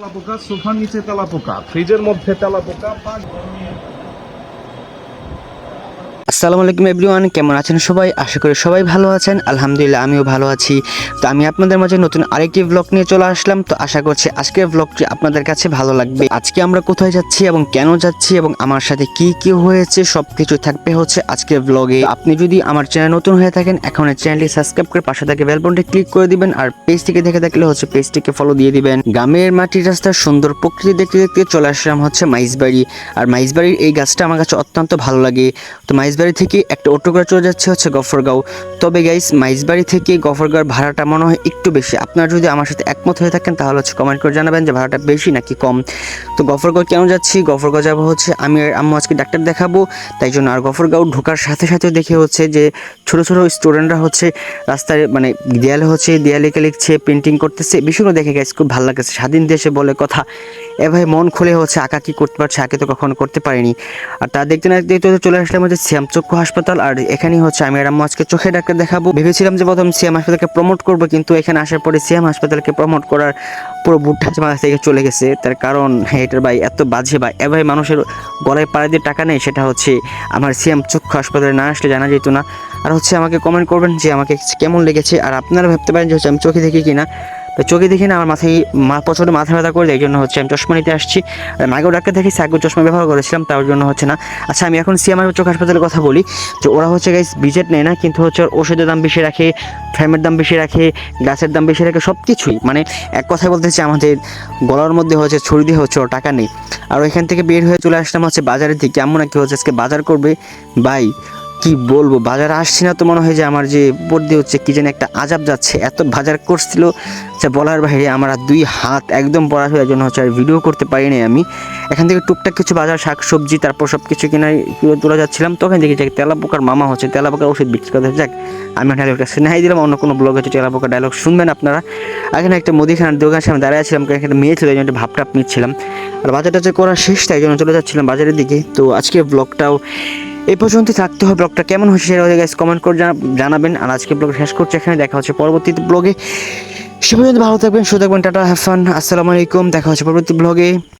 তেলাপোকা, সোফার নিচে তেলাপোকা, ফ্রিজের মধ্যে তেলাপোকা। আসসালামু আলাইকুম এভরিওয়ান, কেমন আছেন সবাই? আশা করি সবাই ভালো আছেন। আলহামদুলিল্লাহ আমিও ভালো আছি। তো আমি আপনাদের মাঝে নতুন আরেকটি ব্লগ নিয়ে চলে আসলাম। তো আশা করছি আজকের ব্লগটি আপনাদের কাছে ভালো লাগবে। আজকে আমরা কোথায় যাচ্ছি এবং কেন যাচ্ছি এবং আমার সাথে কি কি হয়েছে সবকিছু থাকবে হচ্ছে আজকের ব্লগে। আপনি যদি আমার চ্যানেল নতুন হয়ে থাকেন, এখন চ্যানেলটি সাবস্ক্রাইব করে পাশে থাকে বেল বাটনটি ক্লিক করে দিবেন। আর পেজটিকে দেখে থাকলে হচ্ছে পেজটিকে ফলো দিয়ে দিবেন। গ্রামের মাটির রাস্তার সুন্দর প্রকৃতি দেখতে দেখতে চলে আসলাম হচ্ছে মাইজবাড়ি। আর মাইজবাড়ির এই গাছটা আমার কাছে অত্যন্ত ভালো লাগে। তো মাইজবাড়ি থেকে একটা অটো করে চলে যাচ্ছে হচ্ছে গফরগাঁও। তবে গাইস, মাইজবাড়ি থেকে গফরগাঁওর ভাড়াটা মনে হয় একটু বেশি। আপনারা যদি আমার সাথে একমত হয়ে থাকেন তাহলে হচ্ছে কমেন্ট করে জানাবেন যে ভাড়াটা বেশি নাকি কম। তো গফরগাঁও কেন যাচ্ছি? গফরগাঁও যাবো হচ্ছে আমি আর আম্মু আজকে ডাক্তার দেখাবো, তাই জন্য। আর গফরগাঁও ঢোকার সাথে সাথে দেখে হচ্ছে যে ছোট ছোট স্টুডেন্টরা হচ্ছে রাস্তায় মানে দেয়ালে লিখছে, পেন্টিং করতেছে। বিষয়গুলো দেখে গাইস খুব ভালো লাগছে। স্বাধীন দেশে বলে কথা, এভাবে মন খুলে হচ্ছে আঁকা কি করতে পারছে, আগে তো কখনো করতে পারিনি। আর তা দেখতে না দেখতে চলে আসলাম হচ্ছে সিয়াম চক্ষু হাসপাতাল। আর এখানেই হচ্ছে আমি আর আম্মু আজকে চোখে ডাক্তার দেখাবো। ভেবেছিলাম যে প্রথম সিয়াম হাসপাতালকে প্রমোট করবো, কিন্তু এখানে আসার পরে সিয়াম হাসপাতালকে প্রমোট করার পুরো বুটটা মাথা থেকে চলে গেছে। তার কারণ এটার ভাই এত বাজে ভাই, এভাবে মানুষের গলায় পাড়া দিয়ে টাকা নেই, সেটা হচ্ছে আমার সিয়াম চক্ষু হাসপাতালে না আসলে জানা যেত না। আর হচ্ছে আমাকে কমেন্ট করবেন যে আমাকে কেমন লেগেছে। আর আপনারা ভাবতে পারেন যে হচ্ছে আমি চোখে দেখি কিনা। তো চোখে দেখি না, আমার মাথায় প্রচণ্ড মাথা ব্যথা করে, এই জন্য হচ্ছে আমি চশমা নিতে আসছি। আর আগেও ডাক্তার দেখেছি, আগেও চশমা ব্যবহার করেছিলাম, তার জন্য হচ্ছে না। আচ্ছা, আমি এখন সিএমআর চোখ হাসপাতালের কথা বলি। যে ওরা হচ্ছে গাইস বিজেট নেয় না, কিন্তু হচ্ছে ওষুধের দাম বেশি রাখে, ফ্রেমের দাম বেশি রাখে, গ্লাসের দাম বেশি রাখে, সব কিছুই মানে এক কথায় বলতে হচ্ছে আমাদের গলার মধ্যে হচ্ছে ছুরি দিয়ে হচ্ছে ওর টাকা নেই। আর ওইখান থেকে বের হয়ে চলে আসলাম হচ্ছে বাজারের দিকে। এমন নাকি হচ্ছে আজকে বাজার করবে ভাই, কি বলবো, বাজারে আসছি না তো মনে হয় যে আমার যে উপর দিয়ে হচ্ছে কি যেন একটা আজাব যাচ্ছে। এত বাজার করছিল যা বলার বাইরে। আমার আর দুই হাত একদম পড়া হয়ে জন্য হচ্ছে আর ভিডিও করতে পারিনি আমি। এখান থেকে টুকটাক কিছু বাজার শাক সবজি তারপর সব কিছু কিনে তোলা যাচ্ছিলাম, তখন দেখি যে তেলাপোকার মামা হচ্ছে তেলাপোকার ওষুধ বিক্রি করতে। যাক, আমি ডায়লগটা শুনাই দিলাম, অন্য কোনো ব্লগ হচ্ছে তেলাপোকার ডায়লগ শুনবেন আপনারা। এখানে একটা মুদিখানার দোকানের সামনে দাঁড়িয়ে ছিলাম, একটা মেয়ে ছিল, এই জন্য একটা ভাবটাপ নিচ্ছিলাম। আর বাজার টাজার করা শেষ, তাই জন্য চলে যাচ্ছিলাম বাজারের দিকে। তো আজকে ব্লগটাও এই পর্যন্ত থাকতে হবে। ব্লগটা কেমন হয়েছে সেটা গাইস কমেন্ট করে জানাবেন। আর আজকে ব্লগ শেষ করছি এখানে, দেখা হচ্ছে পরবর্তী ব্লগে। সে পর্যন্ত ভালো থাকবেন, সুস্থ থাকবেন, টাটা, হ্যাভ ফান, আসসালামু আলাইকুম, দেখা হচ্ছে পরবর্তী ব্লগে।